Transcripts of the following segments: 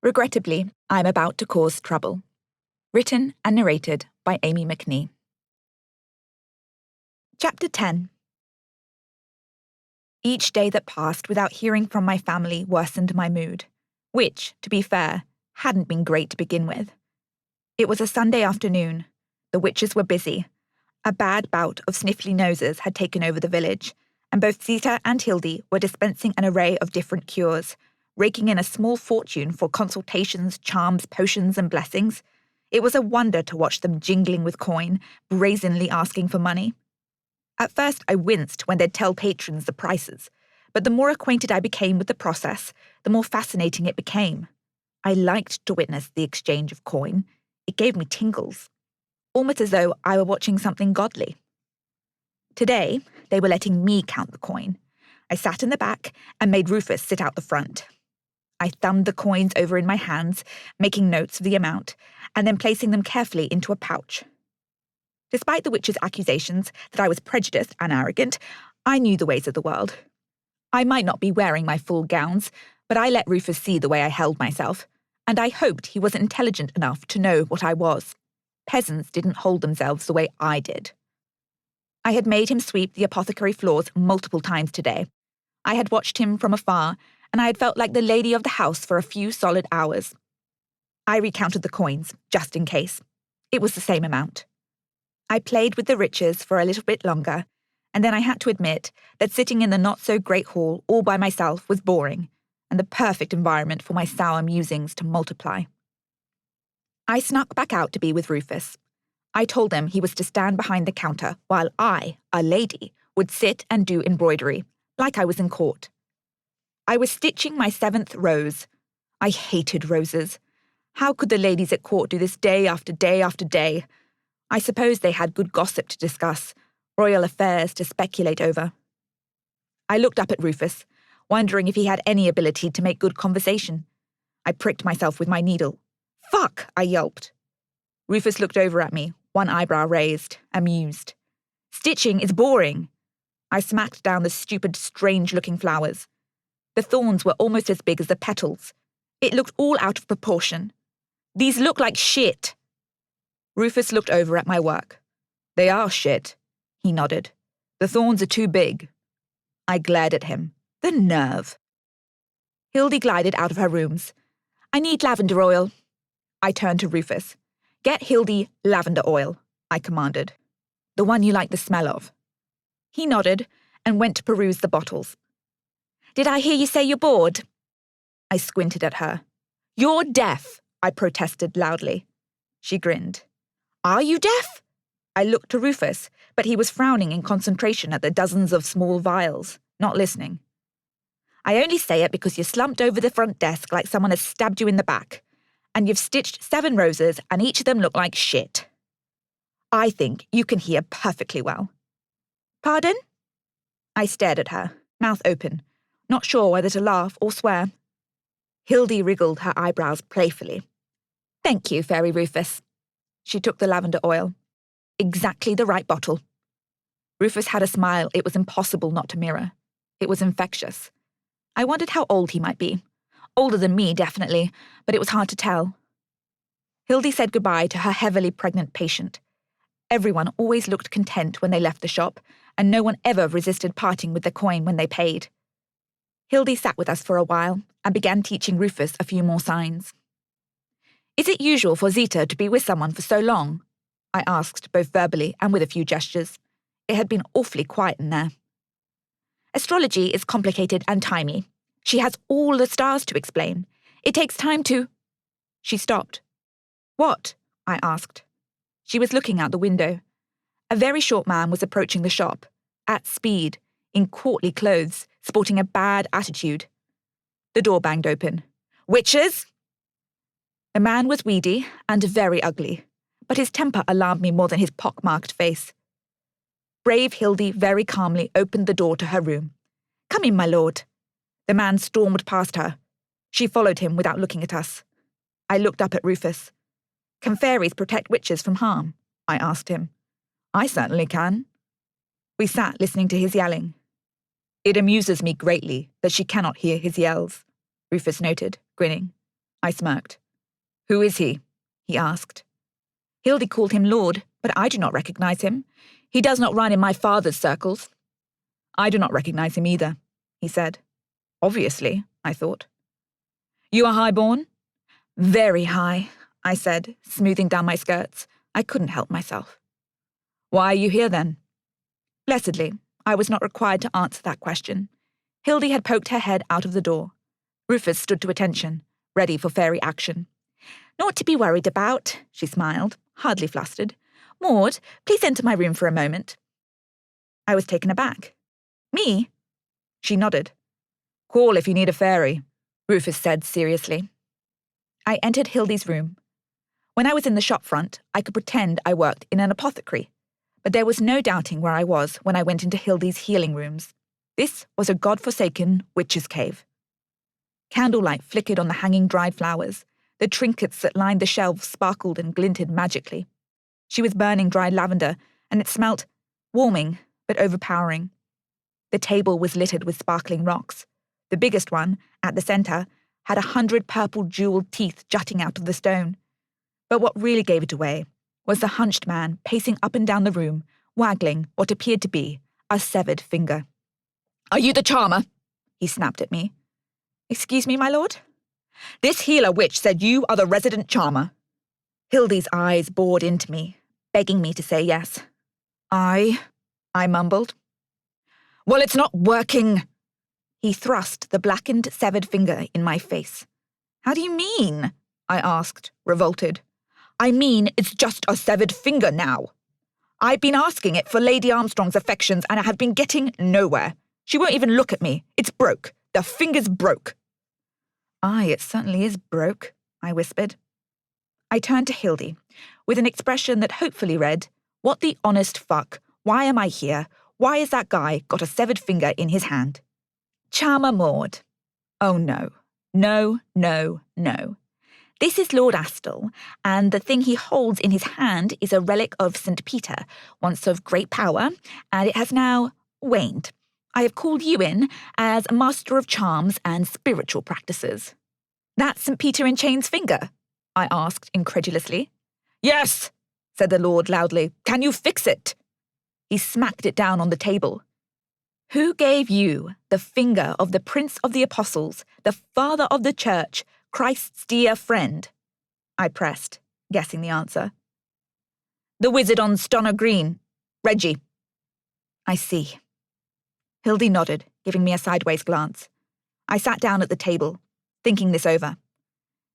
Regrettably, I'm about to cause trouble. Written and narrated by Amie McNee. Chapter 10. Each day that passed without hearing from my family worsened my mood, which, to be fair, hadn't been great to begin with. It was a Sunday afternoon. The witches were busy. A bad bout of sniffly noses had taken over the village, and both Zita and Hildy were dispensing an array of different cures, raking in a small fortune for consultations, charms, potions, and blessings. It was a wonder to watch them jingling with coin, brazenly asking for money. At first, I winced when they'd tell patrons the prices, but the more acquainted I became with the process, the more fascinating it became. I liked to witness the exchange of coin. It gave me tingles, almost as though I were watching something godly. Today, they were letting me count the coin. I sat in the back and made Rufus sit out the front. I thumbed the coins over in my hands, making notes of the amount, and then placing them carefully into a pouch. Despite the witch's accusations that I was prejudiced and arrogant, I knew the ways of the world. I might not be wearing my full gowns, but I let Rufus see the way I held myself, and I hoped he was intelligent enough to know what I was. Peasants didn't hold themselves the way I did. I had made him sweep the apothecary floors multiple times today. I had watched him from afar, and I had felt like the lady of the house for a few solid hours. I recounted the coins, just in case. It was the same amount. I played with the riches for a little bit longer, and then I had to admit that sitting in the not-so-great hall all by myself was boring, and the perfect environment for my sour musings to multiply. I snuck back out to be with Rufus. I told him he was to stand behind the counter while I, a lady, would sit and do embroidery, like I was in court. I was stitching my 7th rose. I hated roses. How could the ladies at court do this day after day after day? I suppose they had good gossip to discuss, royal affairs to speculate over. I looked up at Rufus, wondering if he had any ability to make good conversation. I pricked myself with my needle. "Fuck!" I yelped. Rufus looked over at me, one eyebrow raised, amused. "Stitching is boring." I smacked down the stupid, strange-looking flowers. The thorns were almost as big as the petals. It looked all out of proportion. "These look like shit." Rufus looked over at my work. "They are shit," he nodded. "The thorns are too big." I glared at him. The nerve. Hildy glided out of her rooms. "I need lavender oil." I turned to Rufus. "Get Hildy lavender oil," I commanded. "The one you like the smell of." He nodded and went to peruse the bottles. "Did I hear you say you're bored?" I squinted at her. "You're deaf," I protested loudly. She grinned. "Are you deaf?" I looked to Rufus, but he was frowning in concentration at the dozens of small vials, not listening. "I only say it because you slumped over the front desk like someone has stabbed you in the back, and you've stitched 7 roses and each of them look like shit. I think you can hear perfectly well." "Pardon?" I stared at her, mouth open, not sure whether to laugh or swear. Hildy wriggled her eyebrows playfully. "Thank you, Fairy Rufus." She took the lavender oil. Exactly the right bottle. Rufus had a smile it was impossible not to mirror. It was infectious. I wondered how old he might be. Older than me, definitely, but it was hard to tell. Hildy said goodbye to her heavily pregnant patient. Everyone always looked content when they left the shop, and no one ever resisted parting with the coin when they paid. Hildy sat with us for a while and began teaching Rufus a few more signs. "Is it usual for Zita to be with someone for so long?" I asked, both verbally and with a few gestures. It had been awfully quiet in there. "Astrology is complicated and timey. She has all the stars to explain. It takes time to—" She stopped. "What?" I asked. She was looking out the window. A very short man was approaching the shop, at speed, in courtly clothes, sporting a bad attitude. The door banged open. "Witches?" The man was weedy and very ugly, but his temper alarmed me more than his pock-marked face. Brave Hildy very calmly opened the door to her room. "Come in, my lord." The man stormed past her. She followed him without looking at us. I looked up at Rufus. "Can fairies protect witches from harm?" I asked him. "I certainly can." We sat listening to his yelling. "It amuses me greatly that she cannot hear his yells," Rufus noted, grinning. I smirked. Who is he? He asked. Hildy called him Lord, but I do not recognize him. He does not run in my father's circles. I do not recognize him either, he said. Obviously, I thought. You are high-born? Very high, I said, smoothing down my skirts. I couldn't help myself. Why are you here, then? Blessedly, I was not required to answer that question. Hildy had poked her head out of the door. Rufus stood to attention, ready for fairy action. Naught to be worried about, she smiled, hardly flustered. Maude, please enter my room for a moment. I was taken aback. Me? She nodded. Call if you need a fairy, Rufus said seriously. I entered Hildy's room. When I was in the shop front, I could pretend I worked in an apothecary, but there was no doubting where I was when I went into Hildy's healing rooms. This was a god-forsaken witch's cave. Candlelight flickered on the hanging dried flowers. The trinkets that lined the shelves sparkled and glinted magically. She was burning dried lavender, and it smelt warming but overpowering. The table was littered with sparkling rocks. The biggest one, at the centre, had 100 purple jewelled teeth jutting out of the stone. But what really gave it away was the hunched man pacing up and down the room, waggling what appeared to be a severed finger. Are you the charmer? He snapped at me. Excuse me, my lord? This healer witch said you are the resident charmer. Hildy's eyes bored into me, begging me to say yes. I mumbled. Well, it's not working. He thrust the blackened, severed finger in my face. How do you mean? I asked, revolted. I mean it's just a severed finger now. I've been asking it for Lady Armstrong's affections and I have been getting nowhere. She won't even look at me. It's broke. The finger's broke. Aye, it certainly is broke, I whispered. I turned to Hildy, with an expression that hopefully read, What the honest fuck? Why am I here? Why has that guy got a severed finger in his hand? Charmer Maude. Oh no. No, no, no. This is Lord Astle, and the thing he holds in his hand is a relic of St. Peter, once of great power, and it has now waned. I have called you in as master of charms and spiritual practices. That's St. Peter in Chain's finger? I asked incredulously. Yes, said the Lord loudly. Can you fix it? He smacked it down on the table. Who gave you the finger of the Prince of the Apostles, the Father of the Church, Christ's dear friend? I pressed, guessing the answer. The wizard on Stonor Green, Reggie. I see. Hildy nodded, giving me a sideways glance. I sat down at the table, thinking this over.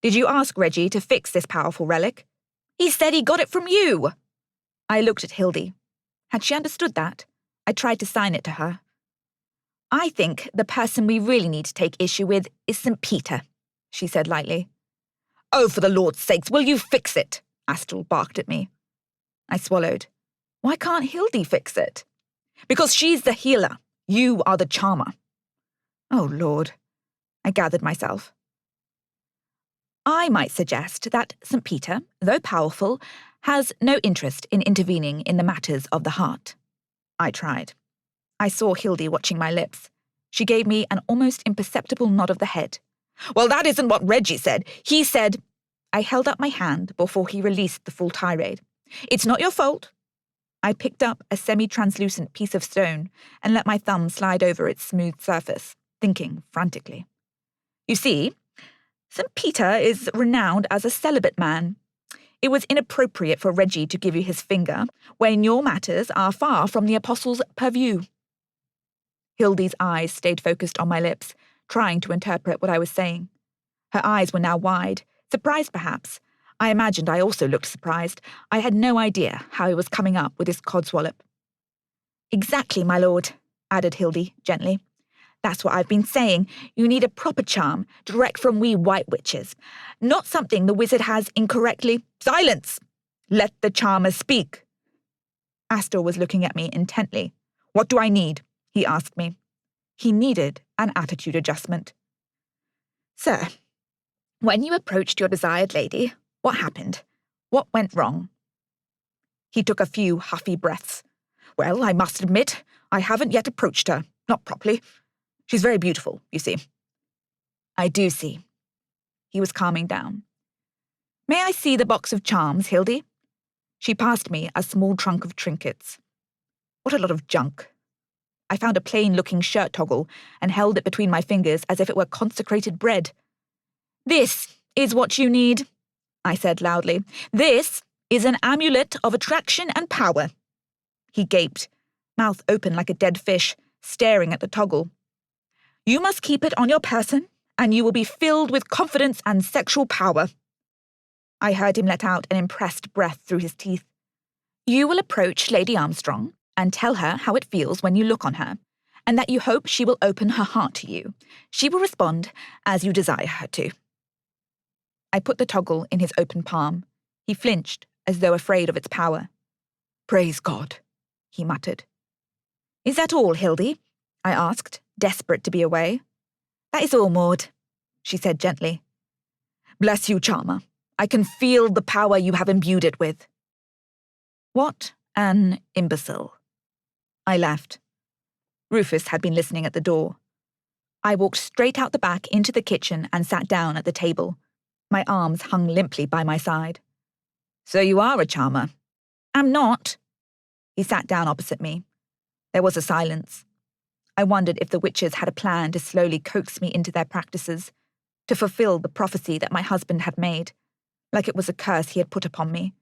Did you ask Reggie to fix this powerful relic? He said he got it from you. I looked at Hildy. Had she understood that? I tried to sign it to her. I think the person we really need to take issue with is St. Peter, she said lightly. Oh, for the Lord's sakes, will you fix it? Astle barked at me. I swallowed. Why can't Hildy fix it? Because she's the healer. You are the charmer. Oh, Lord. I gathered myself. I might suggest that St. Peter, though powerful, has no interest in intervening in the matters of the heart. I tried. I saw Hildy watching my lips. She gave me an almost imperceptible nod of the head. Well, that isn't what Reggie said. He said... I held up my hand before he released the full tirade. It's not your fault. I picked up a semi-translucent piece of stone and let my thumb slide over its smooth surface, thinking frantically. You see, St. Peter is renowned as a celibate man. It was inappropriate for Reggie to give you his finger when your matters are far from the apostle's purview. Hildy's eyes stayed focused on my lips, trying to interpret what I was saying. Her eyes were now wide, surprised perhaps. I imagined I also looked surprised. I had no idea how he was coming up with his codswallop. Exactly, my lord, added Hildy gently. That's what I've been saying. You need a proper charm, direct from we white witches. Not something the wizard has incorrectly... Silence! Let the charmer speak. Astor was looking at me intently. What do I need? He asked me. He needed an attitude adjustment. Sir, when you approached your desired lady, what happened? What went wrong? He took a few huffy breaths. Well, I must admit, I haven't yet approached her. Not properly. She's very beautiful, you see. I do see. He was calming down. May I see the box of charms, Hildy? She passed me a small trunk of trinkets. What a lot of junk. I found a plain-looking shirt toggle and held it between my fingers as if it were consecrated bread. This is what you need, I said loudly. This is an amulet of attraction and power. He gaped, mouth open like a dead fish, staring at the toggle. You must keep it on your person, and you will be filled with confidence and sexual power. I heard him let out an impressed breath through his teeth. You will approach Lady Armstrong and tell her how it feels when you look on her, and that you hope she will open her heart to you. She will respond as you desire her to. I put the toggle in his open palm. He flinched, as though afraid of its power. Praise God, he muttered. Is that all, Hildy? I asked, desperate to be away. That is all, Maude, she said gently. Bless you, charmer. I can feel the power you have imbued it with. What an imbecile. I left. Rufus had been listening at the door. I walked straight out the back into the kitchen and sat down at the table. My arms hung limply by my side. So you are a charmer. I'm not. He sat down opposite me. There was a silence. I wondered if the witches had a plan to slowly coax me into their practices, to fulfill the prophecy that my husband had made, like it was a curse he had put upon me.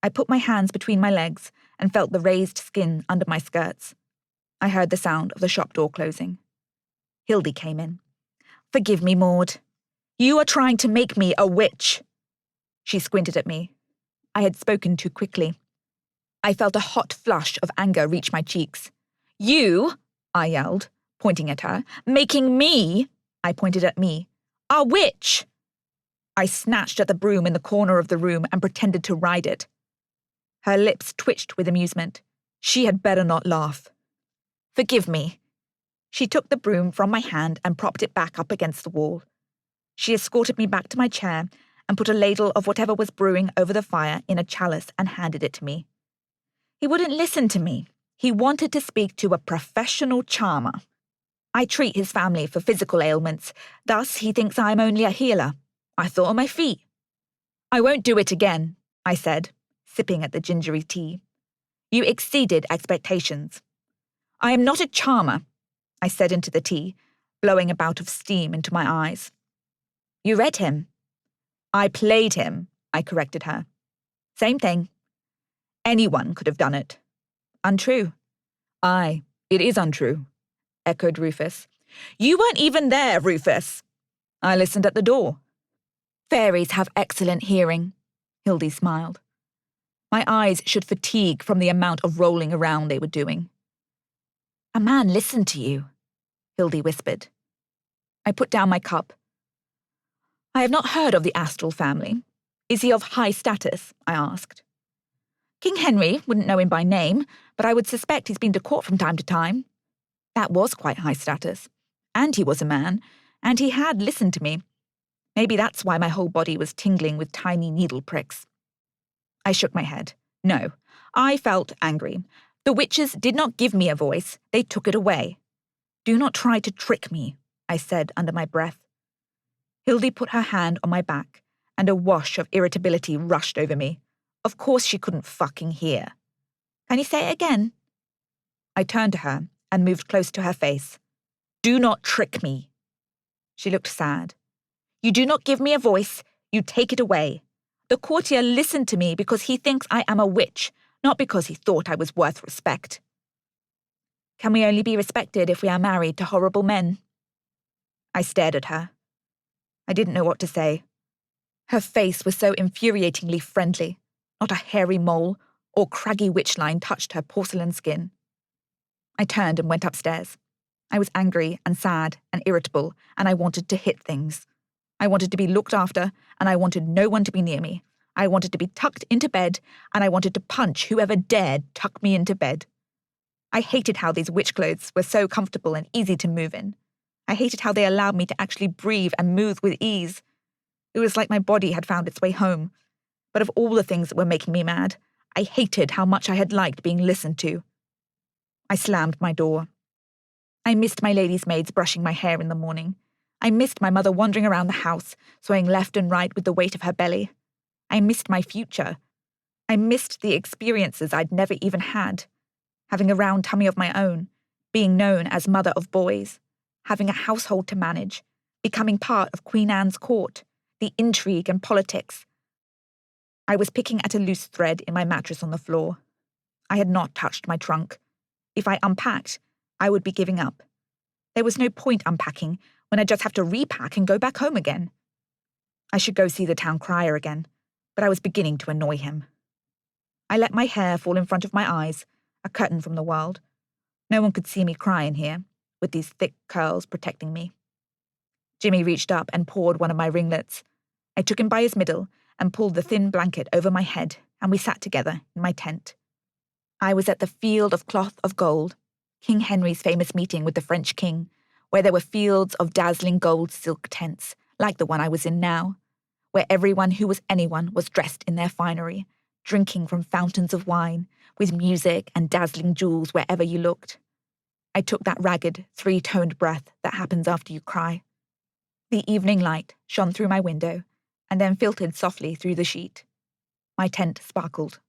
I put my hands between my legs and felt the raised skin under my skirts. I heard the sound of the shop door closing. Hildy came in. Forgive me, Maude. You are trying to make me a witch. She squinted at me. I had spoken too quickly. I felt a hot flush of anger reach my cheeks. You, I yelled, pointing at her, making me, I pointed at me, a witch. I snatched at the broom in the corner of the room and pretended to ride it. Her lips twitched with amusement. She had better not laugh. Forgive me. She took the broom from my hand and propped it back up against the wall. She escorted me back to my chair and put a ladle of whatever was brewing over the fire in a chalice and handed it to me. He wouldn't listen to me. He wanted to speak to a professional charmer. I treat his family for physical ailments, thus he thinks I am only a healer. I thought on my feet. I won't do it again, I said, sipping at the gingery tea. You exceeded expectations. I am not a charmer, I said into the tea, blowing a bout of steam into my eyes. You read him. I played him, I corrected her. Same thing. Anyone could have done it. Untrue. Aye, it is untrue, echoed Rufus. You weren't even there, Rufus. I listened at the door. Fairies have excellent hearing, Hildy smiled. My eyes should fatigue from the amount of rolling around they were doing. A man listened to you, Hildy whispered. I put down my cup. I have not heard of the Astral family. Is he of high status? I asked. King Henry wouldn't know him by name, but I would suspect he's been to court from time to time. That was quite high status. And he was a man, and he had listened to me. Maybe that's why my whole body was tingling with tiny needle pricks. I shook my head. No, I felt angry. The witches did not give me a voice, they took it away. Do not try to trick me, I said under my breath. Hildy put her hand on my back, and a wash of irritability rushed over me. Of course she couldn't fucking hear. Can you say it again? I turned to her and moved close to her face. Do not trick me. She looked sad. You do not give me a voice, you take it away. The courtier listened to me because he thinks I am a witch, not because he thought I was worth respect. Can we only be respected if we are married to horrible men? I stared at her. I didn't know what to say. Her face was so infuriatingly friendly. Not a hairy mole or craggy witch line touched her porcelain skin. I turned and went upstairs. I was angry and sad and irritable, and I wanted to hit things. I wanted to be looked after, and I wanted no one to be near me. I wanted to be tucked into bed, and I wanted to punch whoever dared tuck me into bed. I hated how these witch clothes were so comfortable and easy to move in. I hated how they allowed me to actually breathe and move with ease. It was like my body had found its way home. But of all the things that were making me mad, I hated how much I had liked being listened to. I slammed my door. I missed my lady's maids brushing my hair in the morning. I missed my mother wandering around the house, swaying left and right with the weight of her belly. I missed my future. I missed the experiences I'd never even had. Having a round tummy of my own, being known as mother of boys, having a household to manage, becoming part of Queen Anne's court, the intrigue and politics. I was picking at a loose thread in my mattress on the floor. I had not touched my trunk. If I unpacked, I would be giving up. There was no point unpacking when I'd just have to repack and go back home again. I should go see the town crier again, but I was beginning to annoy him. I let my hair fall in front of my eyes, a curtain from the world. No one could see me cry in here, with these thick curls protecting me. Jimmy reached up and pawed one of my ringlets. I took him by his middle and pulled the thin blanket over my head, and we sat together in my tent. I was at the Field of Cloth of Gold, King Henry's famous meeting with the French king, where there were fields of dazzling gold silk tents, like the one I was in now, where everyone who was anyone was dressed in their finery, drinking from fountains of wine, with music and dazzling jewels wherever you looked. I took that ragged, three-toned breath that happens after you cry. The evening light shone through my window, and then filtered softly through the sheet. My tent sparkled.